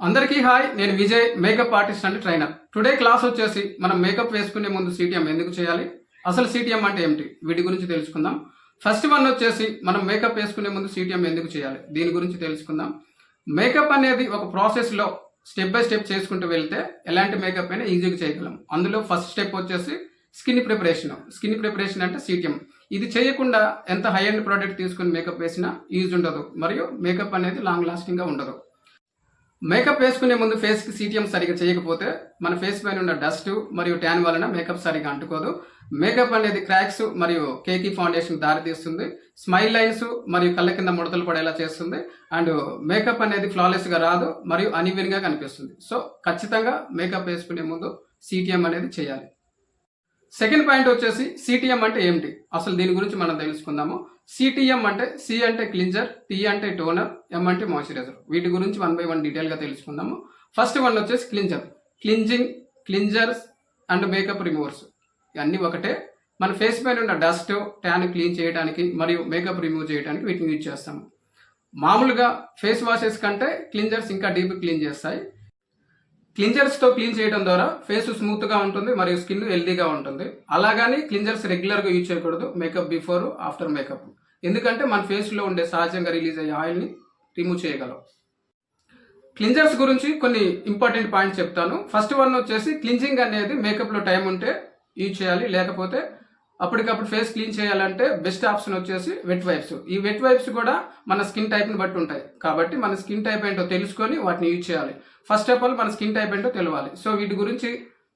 అందరికీ హాయ్, నేను Vijay, makeup artist and trainer. Today class వచ్చేసి మనం మేకప్ వేసుకునే ముందు సిటిఎం ఎందుకు చేయాలి, అసలు సిటిఎం అంటే ఏమిటి, వీటి గురించి తెలుసుకుందాం. ఫస్ట్ వన్ వచ్చేసి మనం మేకప్ వేసుకునే ముందు సిటిఎం ఎందుకు చేయాలి, దీని గురించి తెలుసుకుందాం. మేకప్ అనేది ఒక ప్రాసెస్లో స్టెప్ బై స్టెప్ చేసుకుంటూ వెళ్తే ఎలాంటి మేకప్ అయినా ఈజీగా చేయగలం. అందులో ఫస్ట్ స్టెప్ వచ్చేసి స్కిన్ ప్రిపరేషన్ అంటే సిటిఎం. ఇది చేయకుండా ఎంత హై అండ్ ప్రోడక్ట్ తీసుకుని మేకప్ వేసినా యూజ్ ఉండదు, మరియు మేకప్ అనేది లాంగ్ లాస్టింగ్గా ఉండదు. మేకప్ వేసుకునే ముందు ఫేస్కి సిటిఎం సరిగా చేయకపోతే మన ఫేస్ పైన ఉన్న డస్ట్ మరియు ట్యాన్ వలన మేకప్ సరిగా అంటుకోదు. మేకప్ అనేది క్రాక్స్ మరియు కేకీ ఫౌండేషన్ దారితీస్తుంది. స్మైల్ లైన్స్ మరియు కళ్ళ కింద ముడతలు పడేలా చేస్తుంది. అండ్ మేకప్ అనేది ఫ్లాలెస్గా రాదు మరియు అన్ఈవెన్గా కనిపిస్తుంది. సో ఖచ్చితంగా మేకప్ వేసుకునే ముందు సిటిఎం అనేది చేయాలి. సెకండ్ పాయింట్ వచ్చేసి సిటిఎం అంటే ఏమిటి, అసలు దీని గురించి మనం తెలుసుకుందాము. సిటిఎం అంటే సి అంటే క్లింజర్, టీ అంటే టోనర్, ఎం అంటే మాయిశ్చరైజర్. వీటి గురించి 1 by 1 డీటెయిల్గా తెలుసుకుందాము. ఫస్ట్ వన్ వచ్చేసి క్లింజర్స్ అండ్ మేకప్ రిమూవర్స్. ఇవన్నీ ఒకటే. మన ఫేస్ పైన ఉన్న డస్ట్ ట్యాన్ క్లీన్ చేయడానికి మరియు మేకప్ రిమూవ్ చేయడానికి వీటిని యూజ్ చేస్తాము. మామూలుగా ఫేస్ వాషెస్ కంటే క్లింజర్స్ ఇంకా డీప్ క్లీన్ చేస్తాయి. క్లింజర్స్తో క్లీన్ చేయడం ద్వారా ఫేస్ స్మూత్గా ఉంటుంది మరియు స్కిన్ హెల్దీగా ఉంటుంది. అలాగని క్లింజర్స్ రెగ్యులర్గా యూజ్ చేయకూడదు మేకప్ బిఫోర్ ఆఫ్టర్ మేకప్, ఎందుకంటే మన ఫేస్లో ఉండే సహజంగా రిలీజ్ అయ్యే ఆయిల్ని రిమూవ్ చేయగలం. క్లింజర్స్ గురించి కొన్ని ఇంపార్టెంట్ పాయింట్స్ చెప్తాను. ఫస్ట్ వన్ వచ్చేసి క్లింజింగ్ అనేది మేకప్లో టైం ఉంటే యూజ్ చేయాలి, లేకపోతే అప్పటికప్పుడు ఫేస్ క్లీన్ చేయాలంటే బెస్ట్ ఆప్షన్ వచ్చేసి వెట్ వైప్స్. ఈ వెట్ వైప్స్ కూడా మన స్కిన్ టైప్ని బట్టి ఉంటాయి, కాబట్టి మన స్కిన్ టైప్ ఏంటో తెలుసుకొని వాటిని యూజ్ చేయాలి. ఫస్ట్ ఆఫ్ ఆల్ మన స్కిన్ టైప్ ఏంటో తెలియాలి. సో వీటి గురించి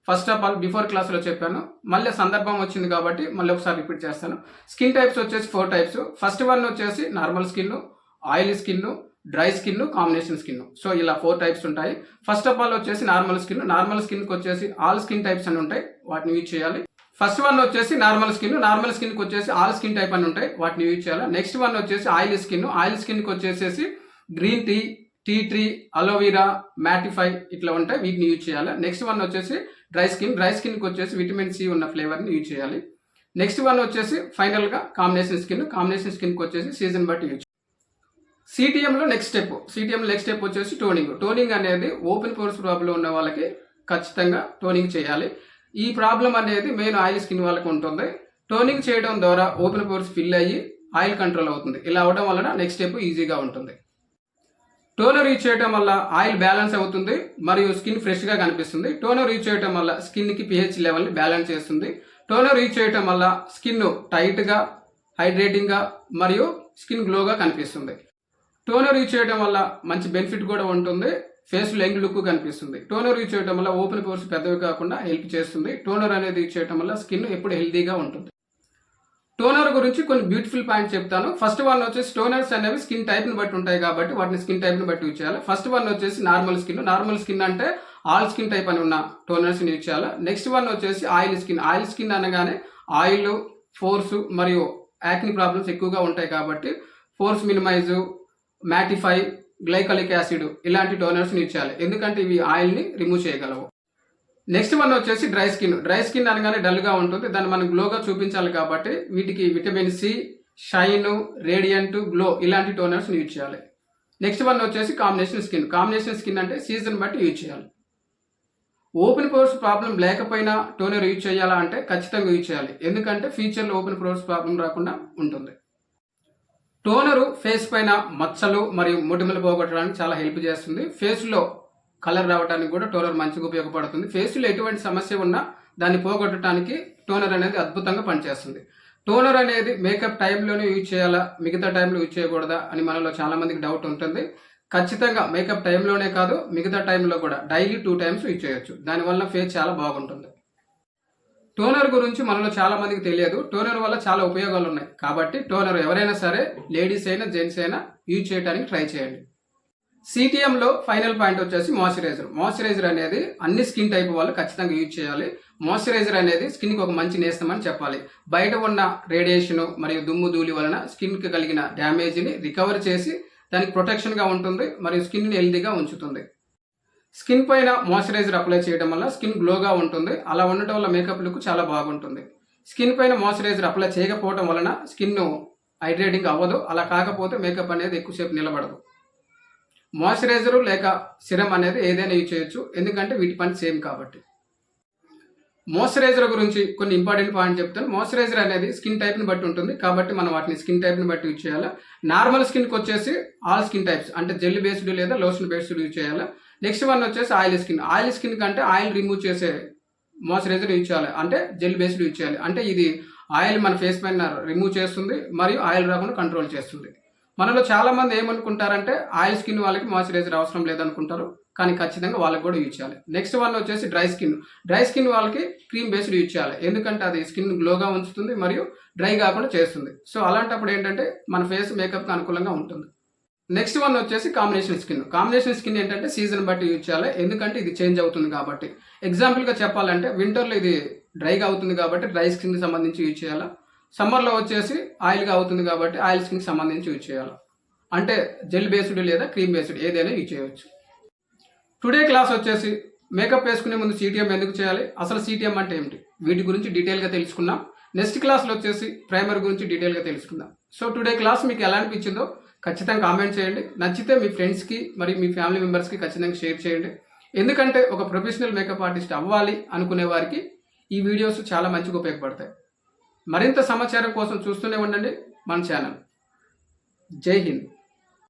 ఫస్ట్ ఆఫ్ ఆల్ బిఫోర్ క్లాస్లో చెప్పాను, మళ్ళీ సందర్భం వచ్చింది కాబట్టి మళ్ళీ ఒకసారి రిపీట్ చేస్తాను. స్కిన్ టైప్స్ వచ్చేసి 4 టైప్స్. ఫస్ట్ వన్ వచ్చేసి normal skin, oily skin, dry skin, combination skin. So ఇలా 4 టైప్స్ ఉంటాయి. ఫస్ట్ ఆఫ్ ఆల్ వచ్చేసి నార్మల్ స్కిన్కి వచ్చేసి ఆల్ స్కిన్ టైప్స్ అని ఉంటాయి, వాటిని యూజ్ చేయాలి. ఫస్ట్ వన్ వచ్చేసి నార్మల్ స్కిన్కి వచ్చేసి ఆల్ స్కిన్ టైప్ అని ఉంటాయి, వాటిని యూజ్ చేయాలి. నెక్స్ట్ వన్ వచ్చేసి ఆయిల్ స్కిన్కి వచ్చేసేసి గ్రీన్ టీ ట్రీ, అలోవీరా, మ్యాటిఫై ఇట్లా ఉంటాయి, వీటిని యూజ్ చేయాలి. నెక్స్ట్ వన్ వచ్చేసి డ్రై స్కిన్కి వచ్చేసి విటమిన్ సి ఉన్న ఫ్లేవర్ని యూజ్ చేయాలి. నెక్స్ట్ వన్ వచ్చేసి ఫైనల్గా కాంబినేషన్ స్కిన్కి వచ్చేసి సీజన్ బట్టి యూజ్. సిటిఎంలో నెక్స్ట్ స్టెప్ వచ్చేసి టోనింగ్ అనేది ఓపెన్ పోర్స్ ప్రాబ్లం ఉన్న వాళ్ళకి ఖచ్చితంగా టోనింగ్ చేయాలి. ఈ ప్రాబ్లం అనేది మెయిన్ ఆయిల్ స్కిన్ వాళ్ళకి ఉంటుంది. టోనింగ్ చేయడం ద్వారా ఓపెన్ పోర్స్ ఫిల్ అయ్యి ఆయిల్ కంట్రోల్ అవుతుంది. ఇలా అవడం వలన నెక్స్ట్ స్టెప్ ఈజీగా ఉంటుంది. టోనర్ యూజ్ చేయడం వల్ల ఆయిల్ బ్యాలెన్స్ అవుతుంది మరియు స్కిన్ ఫ్రెష్గా కనిపిస్తుంది. టోనర్ యూజ్ చేయడం వల్ల స్కిన్కి pH లెవెల్ని బ్యాలెన్స్ చేస్తుంది. టోనర్ యూజ్ చేయడం వల్ల స్కిన్ టైట్గా, హైడ్రేటింగ్గా మరియు స్కిన్ గ్లోగా కనిపిస్తుంది. టోనర్ యూజ్ చేయడం వల్ల మంచి బెనిఫిట్ కూడా ఉంటుంది, ఫేస్ యంగ్ లుక్ కనిపిస్తుంది. టోనర్ యూజ్ చేయడం వల్ల ఓపెన్ పోర్స్ పెద్దవి కాకుండా హెల్ప్ చేస్తుంది. టోనర్ అనేది యూజ్ చేయడం వల్ల స్కిన్ ఎప్పుడు హెల్దీగా ఉంటుంది. టోనర్ గురించి కొన్ని బ్యూటిఫుల్ పాయింట్స్ చెప్తాను. ఫస్ట్ వన్ వచ్చేసి టోనర్స్ అనేవి స్కిన్ టైప్ని బట్టి ఉంటాయి కాబట్టి వాటిని స్కిన్ టైప్ని బట్టి యూజ్ చేయాలి. ఫస్ట్ వన్ వచ్చేసి నార్మల్ స్కిన్ అంటే ఆల్ స్కిన్ టైప్ అని ఉన్న టోనర్స్ని యూజ్ చేయాలి. నెక్స్ట్ వన్ వచ్చేసి ఆయిల్ స్కిన్ అనగానే ఆయిల్, పోర్స్ మరియు యాక్ని ప్రాబ్లమ్స్ ఎక్కువగా ఉంటాయి కాబట్టి పోర్స్ మినిమైజ్, మ్యాటిఫై, గ్లైకాలిక్ యాసిడ్ ఇలాంటి టోనర్స్ని యూజ్ చేయాలి, ఎందుకంటే ఇవి ఆయిల్ని రిమూవ్ చేయగలవు. నెక్స్ట్ వన్ వచ్చేసి డ్రై స్కిన్ అనగానే డల్గా ఉంటుంది, దాన్ని మనం గ్లోగా చూపించాలి కాబట్టి వీటికి vitamin C, shine, radiant, glow ఇలాంటి టోనర్స్ని యూజ్ చేయాలి. నెక్స్ట్ వన్ వచ్చేసి కాంబినేషన్ స్కిన్ అంటే సీజన్ బట్టి యూజ్ చేయాలి. ఓపెన్ పోర్స్ ప్రాబ్లం లేకపోయినా టోనర్ యూజ్ చేయాలా అంటే ఖచ్చితంగా యూజ్ చేయాలి, ఎందుకంటే ఫ్యూచర్లో ఓపెన్ పోర్స్ ప్రాబ్లం రాకుండా ఉంటుంది. టోనరు ఫేస్ పైన మచ్చలు మరియు మొటిమలు పోగొట్టడానికి చాలా హెల్ప్ చేస్తుంది. ఫేస్లో కలర్ రావడానికి కూడా టోనర్ మంచిగా ఉపయోగపడుతుంది. ఫేస్లో ఎటువంటి సమస్య ఉన్నా దాన్ని పోగొట్టడానికి టోనర్ అనేది అద్భుతంగా పనిచేస్తుంది. టోనర్ అనేది మేకప్ టైంలోనే యూజ్ చేయాలా, మిగతా టైంలో యూజ్ చేయకూడదా అని మనలో చాలామందికి డౌట్ ఉంటుంది. ఖచ్చితంగా మేకప్ టైంలోనే కాదు, మిగతా టైంలో కూడా డైలీ 2 times యూజ్ చేయొచ్చు. దానివల్ల ఫేస్ చాలా బాగుంటుంది. టోనర్ గురించి మనలో చాలా మందికి తెలియదు. టోనర్ వల్ల చాలా ఉపయోగాలు ఉన్నాయి కాబట్టి టోనర్ ఎవరైనా సరే, లేడీస్ అయినా జెంట్స్ అయినా యూజ్ చేయడానికి ట్రై చేయండి. సిటిఎంలో ఫైనల్ పాయింట్ వచ్చేసి మాయిశ్చరైజర్ అనేది అన్ని స్కిన్ టైప్ వాళ్ళు ఖచ్చితంగా యూజ్ చేయాలి. మాయిశ్చరైజర్ అనేది స్కిన్కి ఒక మంచి నేస్తమని చెప్పాలి. బయట ఉన్న రేడియేషన్ మరియు దుమ్ము ధూళి వలన స్కిన్కి కలిగిన డ్యామేజ్ని రికవర్ చేసి దానికి ప్రొటెక్షన్గా ఉంటుంది మరియు స్కిన్ని హెల్దీగా ఉంచుతుంది. స్కిన్ పైన మాయిశ్చరైజర్ అప్లై చేయడం వల్ల స్కిన్ గ్లోగా ఉంటుంది. అలా ఉండటం వల్ల మేకప్ లుక్ చాలా బాగుంటుంది. స్కిన్ పైన మాయిశ్చరైజర్ అప్లై చేయకపోవడం వలన స్కిన్ హైడ్రేటింగ్ అవ్వదు. అలా కాకపోతే మేకప్ అనేది ఎక్కువసేపు నిలబడదు. మాయిశ్చరైజర్ లేక సిరమ్ అనేది ఏదైనా యూజ్ చేయొచ్చు, ఎందుకంటే వీటి పని సేమ్ కాబట్టి. మాయిశ్చరైజర్ గురించి కొన్ని ఇంపార్టెంట్ పాయింట్ చెప్తాను. మాయిశ్చరైజర్ అనేది స్కిన్ టైప్ని బట్టి ఉంటుంది, కాబట్టి మనం వాటిని స్కిన్ టైప్ని బట్టి యూజ్ చేయాలి. నార్మల్ స్కిన్కి వచ్చేసి ఆల్ స్కిన్ టైప్స్ అంటే జెల్ బేస్డ్ లేదా లోషన్ బేస్డ్ యూజ్ చేయాలి. నెక్స్ట్ వన్ వచ్చేసి ఆయిల్ స్కిన్. ఆయిల్ స్కిన్ కంటే ఆయిల్ రిమూవ్ చేసే మాయిశ్చరైజర్ యూజ్ చేయాలి, అంటే జెల్ బేస్డ్ యూజ్ చేయాలి. అంటే ఇది ఆయిల్ మన ఫేస్ పైన రిమూవ్ చేస్తుంది మరియు ఆయిల్ రాకుండా కంట్రోల్ చేస్తుంది. మనలో చాలా మంది ఏమనుకుంటారంటే ఆయిల్ స్కిన్ వాళ్ళకి మాయిశ్చరైజర్ అవసరం లేదనుకుంటారు, కానీ ఖచ్చితంగా వాళ్ళకి కూడా యూజ్ చేయాలి. నెక్స్ట్ వన్ వచ్చేసి డ్రై స్కిన్. డ్రై స్కిన్ వాళ్ళకి క్రీమ్ బేస్డ్ యూజ్ చేయాలి, ఎందుకంటే అది స్కిన్ గ్లోగా ఉంచుతుంది మరియు డ్రై కాకుండా చేస్తుంది. సో అలాంటప్పుడు ఏంటంటే మన ఫేస్ మేకప్కి అనుకూలంగా ఉంటుంది. నెక్స్ట్ వన్ వచ్చేసి కాంబినేషన్ స్కిన్. కాంబినేషన్ స్కిన్ ఏంటంటే సీజన్ బట్టి యూజ్ చేయాలి, ఎందుకంటే ఇది చేంజ్ అవుతుంది కాబట్టి. ఎగ్జాంపుల్గా చెప్పాలంటే వింటర్లో ఇది డ్రైగా అవుతుంది కాబట్టి డ్రై స్కిన్కి సంబంధించి యూజ్ చేయాలి. సమ్మర్లో వచ్చేసి ఆయిల్గా అవుతుంది కాబట్టి ఆయిల్ స్కిన్కి సంబంధించి యూజ్ చేయాలి. అంటే జెల్ బేస్డ్ లేదా క్రీమ్ బేస్డ్ ఏదైనా యూజ్ చేయవచ్చు. టుడే క్లాస్ వచ్చేసి మేకప్ వేసుకునే ముందు సిటిఎం ఎందుకు చేయాలి, అసలు సిటిఎం అంటే ఏమిటి, వీటి గురించి డీటెయిల్గా తెలుసుకున్నాం. నెక్స్ట్ క్లాస్లో వచ్చేసి ప్రైమర్ గురించి డీటెయిల్గా తెలుసుకుందాం. సో టుడే క్లాస్ మీకు ఎలా అనిపించిందో ఖచ్చితంగా కామెంట్ చేయండి. నచ్చితే మీ ఫ్రెండ్స్కి మరియు మీ ఫ్యామిలీ మెంబర్స్కి ఖచ్చితంగా షేర్ చేయండి, ఎందుకంటే ఒక ప్రొఫెషనల్ మేకప్ ఆర్టిస్ట్ అవ్వాలి అనుకునే వారికి ఈ వీడియోస్ చాలా మంచిగా ఉపయోగపడతాయి. మరింత సమాచారం కోసం చూస్తూనే ఉండండి మన ఛానల్. జై హింద్.